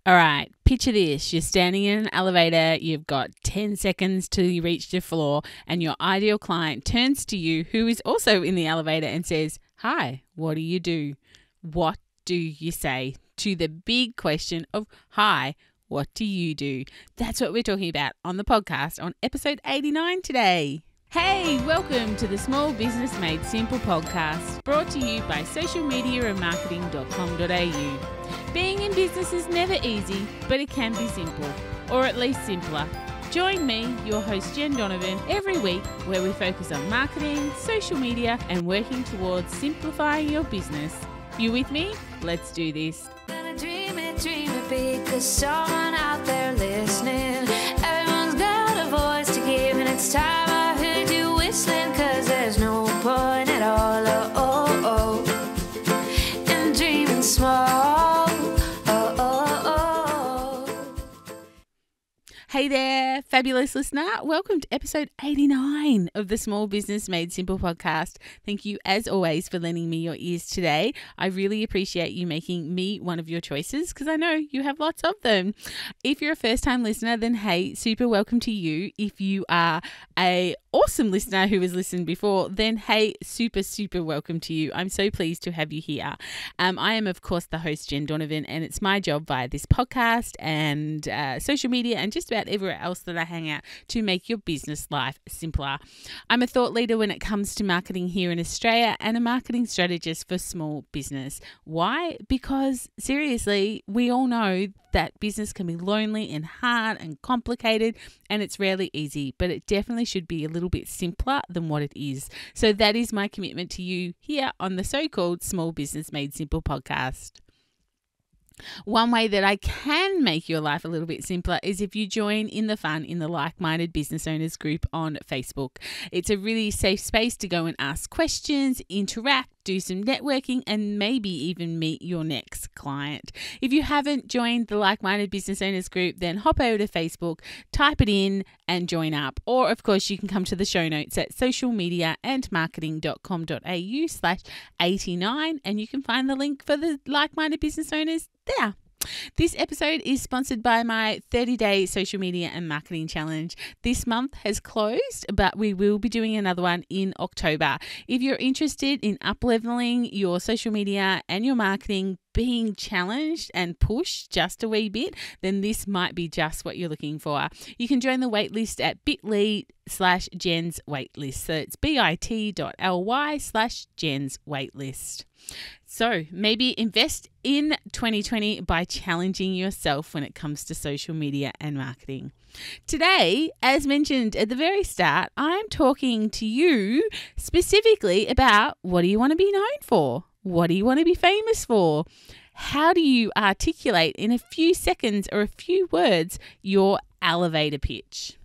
All right, picture this. You're standing in an elevator, you've got 10 seconds till you reach the floor, and your ideal client turns to you, who is also in the elevator, and says, "Hi, what do you do?" What do you say to the big question of, "Hi, what do you do?" That's what we're talking about on the podcast on episode 89 today. Hey, welcome to the Small Business Made Simple podcast, brought to you by socialmediaandmarketing.com.au. Being in business is never easy, but it can be simple, or at least simpler. Join me, your host Jen Donovan, every week where we focus on marketing, social media, and working towards simplifying your business. You with me? Let's do this. Gonna dream it big, 'cause someone out there listening. Everyone's got a voice to give, and it's time I heard you whistling, 'cause there's no point at all, in dreaming small. Hey there, fabulous listener. Welcome to episode 89 of the Small Business Made Simple podcast. Thank you, as always, for lending me your ears today. I really appreciate you making me one of your choices, because I know you have lots of them. If you're a first-time listener, then hey, super welcome to you. If you are a awesome listener who has listened before, then hey, super welcome to you. I'm so pleased to have you here. I am, of course, the host, Jen Donovan, and it's my job via this podcast and social media and just about everywhere else that I hang out to make your business life simpler. I'm a thought leader when it comes to marketing here in Australia and a marketing strategist for small business. Why? Because seriously, we all know that business can be lonely and hard and complicated, and it's rarely easy, but it definitely should be a little bit simpler than what it is. So that is my commitment to you here on the so-called Small Business Made Simple podcast. One way that I can make your life a little bit simpler is if you join in the fun in the Like-Minded Business Owners group on Facebook. It's a really safe space to go and ask questions, interact, do some networking, and maybe even meet your next client. If you haven't joined the Like-Minded Business Owners group, then hop over to Facebook, type it in and join up. Or, of course, you can come to the show notes at socialmediaandmarketing.com.au/89 and you can find the link for the Like-Minded Business Owners there. This episode is sponsored by my 30-day social media and marketing challenge. This month has closed, but we will be doing another one in October. If you're interested in up-leveling your social media and your marketing, being challenged and pushed just a wee bit, then this might be just what you're looking for. You can join the waitlist at bit.ly/Jen's waitlist. So it's bit.ly/Jen's waitlist. So maybe invest in 2020 by challenging yourself when it comes to social media and marketing. Today, as mentioned at the very start, I'm talking to you specifically about what do you want to be known for? What do you want to be famous for? How do you articulate in a few seconds or a few words your elevator pitch?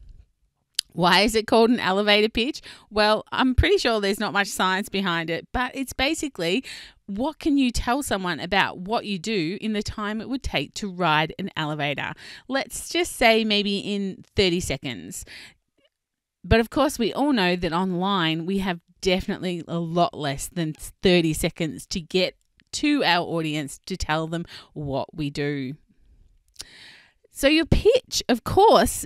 Why is it called an elevator pitch? Well, I'm pretty sure there's not much science behind it, but it's basically what can you tell someone about what you do in the time it would take to ride an elevator? Let's just say maybe in 30 seconds. But of course, we all know that online we have definitely a lot less than 30 seconds to get to our audience to tell them what we do. So your pitch, of course,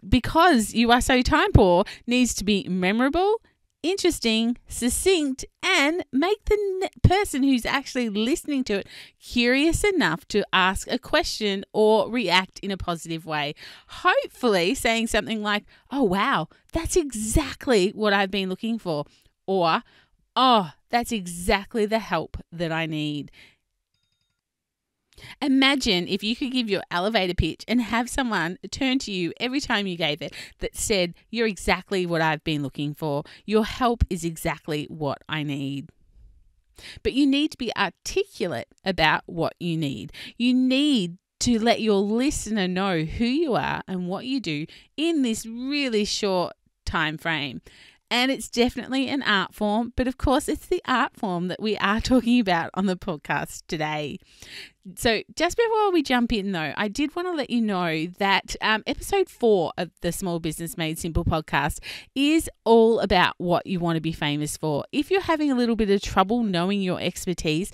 because you are so time poor, needs to be memorable, interesting, succinct, and make the person who's actually listening to it curious enough to ask a question or react in a positive way. Hopefully saying something like, "Oh, wow, that's exactly what I've been looking for," or, "Oh, that's exactly the help that I need." Imagine if you could give your elevator pitch and have someone turn to you every time you gave it that said, "You're exactly what I've been looking for. Your help is exactly what I need." But you need to be articulate about what you need. You need to let your listener know who you are and what you do in this really short time frame. And it's definitely an art form, but of course it's the art form that we are talking about on the podcast today. So just before we jump in though, I did want to let you know that episode 4 of the Small Business Made Simple podcast is all about what you want to be famous for. If you're having a little bit of trouble knowing your expertise,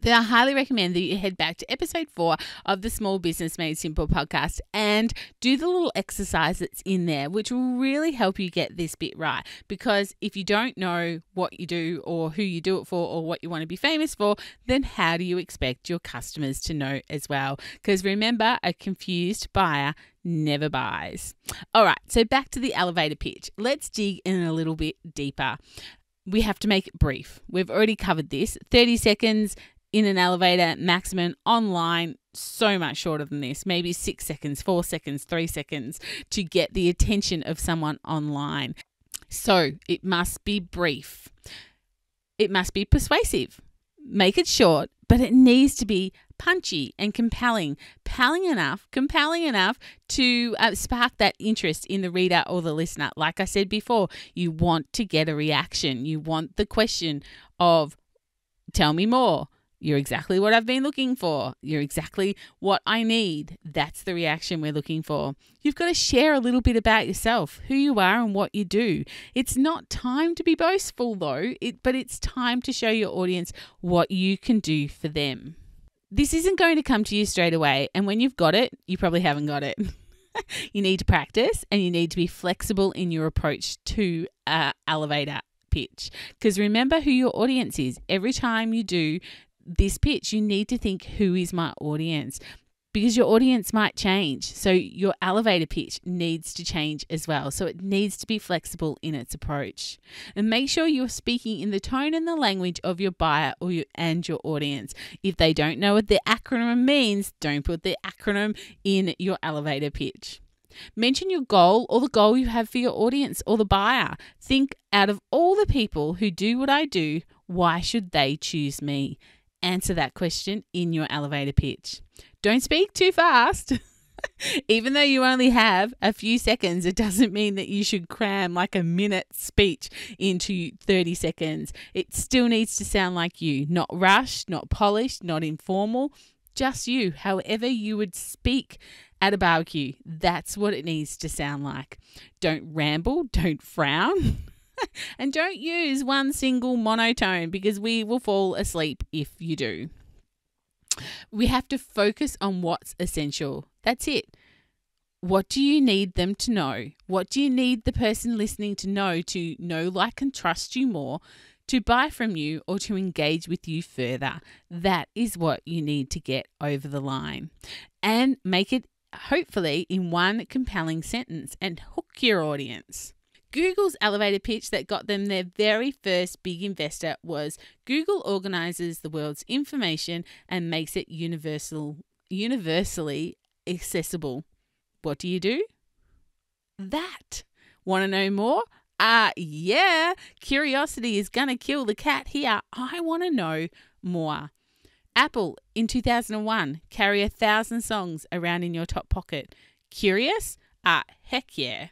then I highly recommend that you head back to episode 4 of the Small Business Made Simple podcast and do the little exercise that's in there, which will really help you get this bit right. Because if you don't know what you do or who you do it for or what you want to be famous for, then how do you expect your customers to know as well? Because remember, a confused buyer never buys. All right, so back to the elevator pitch. Let's dig in a little bit deeper. We have to make it brief. We've already covered this. 30 seconds in an elevator, maximum. Online, so much shorter than this. Maybe 6 seconds, 4 seconds, 3 seconds to get the attention of someone online. So it must be brief. It must be persuasive. Make it short, but it needs to be punchy and compelling enough to spark that interest in the reader or the listener. Like I said before, you want to get a reaction. You want the question of, tell me more. You're exactly what I've been looking for. You're exactly what I need. That's the reaction we're looking for. You've got to share a little bit about yourself, who you are and what you do. It's not time to be boastful though, but it's time to show your audience what you can do for them. This isn't going to come to you straight away, and when you've got it, you probably haven't got it. You need to practice and you need to be flexible in your approach to elevator pitch. Because remember who your audience is. Every time you do this pitch, you need to think, who is my audience? Because your audience might change. So your elevator pitch needs to change as well. So it needs to be flexible in its approach. And make sure you're speaking in the tone and the language of your buyer and your audience. If they don't know what the acronym means, don't put the acronym in your elevator pitch. Mention your goal or the goal you have for your audience or the buyer. Think, out of all the people who do what I do, why should they choose me? Answer that question in your elevator pitch. Don't speak too fast. Even though you only have a few seconds, it doesn't mean that you should cram like a minute speech into 30 seconds. It still needs to sound like you, not rushed, not polished, not informal, just you, however you would speak at a barbecue. That's what it needs to sound like. Don't ramble, don't frown. And don't use one single monotone, because we will fall asleep if you do. We have to focus on what's essential. That's it. What do you need them to know? What do you need the person listening to know, like, and trust you more, to buy from you, or to engage with you further? That is what you need to get over the line. And make it, hopefully, in one compelling sentence and hook your audience. Google's elevator pitch that got them their very first big investor was, Google organizes the world's information and makes it universally accessible. What do you do? That. Want to know more? Yeah. Curiosity is going to kill the cat here. I want to know more. Apple in 2001, carry 1,000 songs around in your top pocket. Curious? Heck yeah.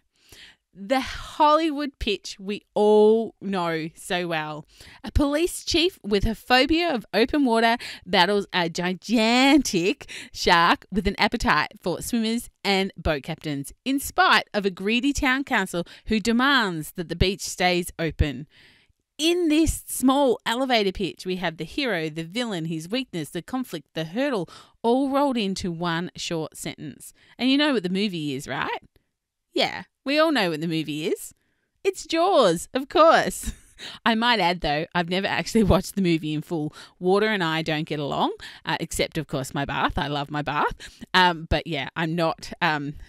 The Hollywood pitch we all know so well. A police chief with a phobia of open water battles a gigantic shark with an appetite for swimmers and boat captains, in spite of a greedy town council who demands that the beach stays open. In this small elevator pitch, we have the hero, the villain, his weakness, the conflict, the hurdle, all rolled into one short sentence. And you know what the movie is, right? Yeah, we all know what the movie is. It's Jaws, of course. I might add, though, I've never actually watched the movie in full. Water and I don't get along, except, of course, my bath. I love my bath. But yeah, I'm not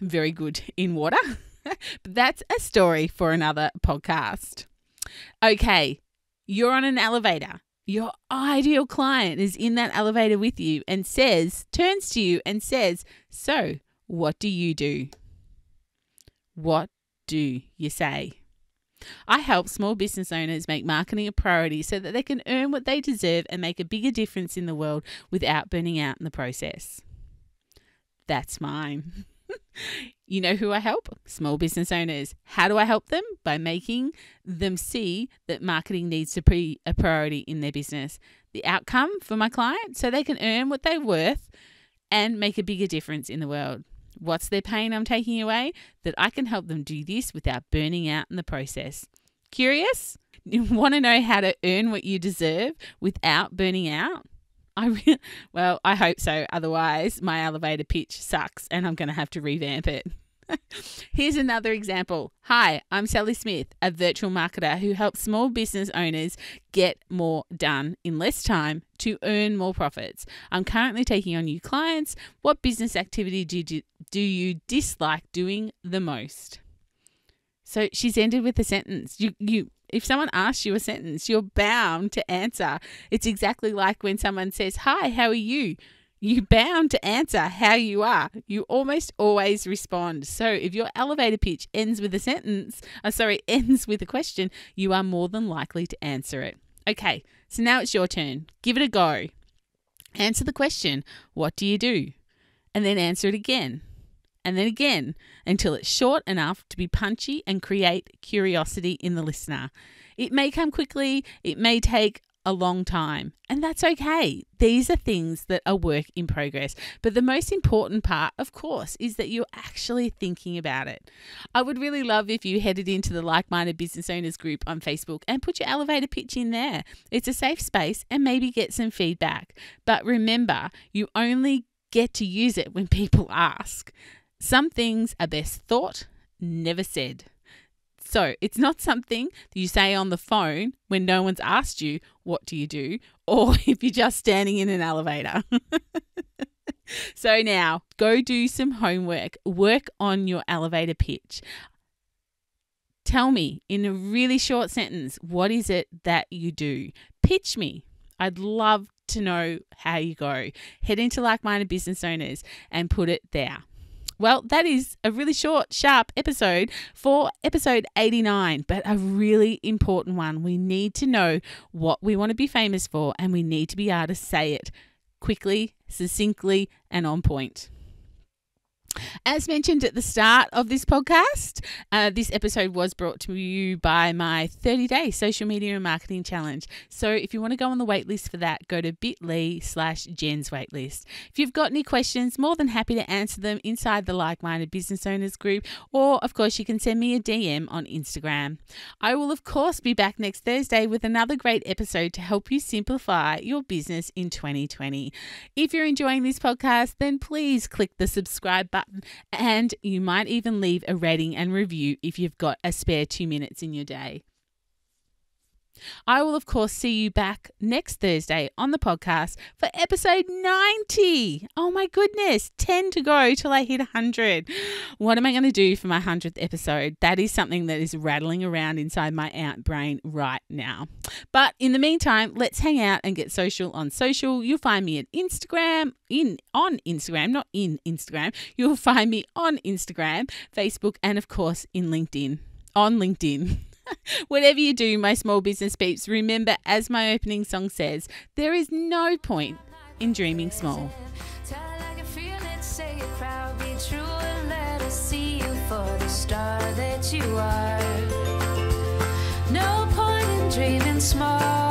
very good in water. But that's a story for another podcast. Okay, you're on an elevator. Your ideal client is in that elevator with you and turns to you and says, so what do you do? What do you say? I help small business owners make marketing a priority so that they can earn what they deserve and make a bigger difference in the world without burning out in the process. That's mine. You know who I help? Small business owners. How do I help them? By making them see that marketing needs to be a priority in their business. The outcome for my client, so they can earn what they're worth and make a bigger difference in the world. What's their pain I'm taking away? That I can help them do this without burning out in the process. Curious? You want to know how to earn what you deserve without burning out? Well, I hope so. Otherwise, my elevator pitch sucks and I'm going to have to revamp it. Here's another example. Hi, I'm Sally Smith, a virtual marketer who helps small business owners get more done in less time to earn more profits. I'm currently taking on new clients. What business activity do you dislike doing the most? So she's ended with a sentence. If someone asks you a sentence, you're bound to answer. It's exactly like when someone says, "Hi, how are you?" You're bound to answer how you are. You almost always respond. So if your elevator pitch ends with a question, you are more than likely to answer it. Okay, so now it's your turn. Give it a go. Answer the question, what do you do? And then answer it again. And then again, until it's short enough to be punchy and create curiosity in the listener. It may come quickly, it may take a long time, and that's okay. These are things that are work in progress. But the most important part, of course, is that you're actually thinking about it. I would really love if you headed into the Like-Minded Business Owners group on Facebook and put your elevator pitch in there. It's a safe space and maybe get some feedback. But remember, you only get to use it when people ask. Some things are best thought, never said. So it's not something that you say on the phone when no one's asked you, what do you do? Or if you're just standing in an elevator. So now go do some homework. Work on your elevator pitch. Tell me in a really short sentence, what is it that you do? Pitch me. I'd love to know how you go. Head into Like-Minded Business Owners and put it there. Well, that is a really short, sharp episode for episode 89, but a really important one. We need to know what we want to be famous for, and we need to be able to say it quickly, succinctly, and on point. As mentioned at the start of this podcast, this episode was brought to you by my 30-day social media and marketing challenge. So if you want to go on the waitlist for that, go to bit.ly/Jen's waitlist. If you've got any questions, more than happy to answer them inside the Like-Minded Business Owners group, or of course you can send me a DM on Instagram. I will of course be back next Thursday with another great episode to help you simplify your business in 2020. If you're enjoying this podcast, then please click the subscribe button, and you might even leave a rating and review if you've got a spare 2 minutes in your day. I will, of course, see you back next Thursday on the podcast for episode 90. Oh my goodness, 10 to go till I hit 100. What am I going to do for my 100th episode? That is something that is rattling around inside my ant brain right now. But in the meantime, let's hang out and get social on social. You'll find me at Instagram, on Instagram, not in Instagram. You'll find me on Instagram, Facebook, and of course in LinkedIn. On LinkedIn. Whatever you do, my small business peeps, remember, as my opening song says, there is no point in dreaming small. Tell like you feel it, say it proud, be true, and let us see you for the star that you are. No point in dreaming small.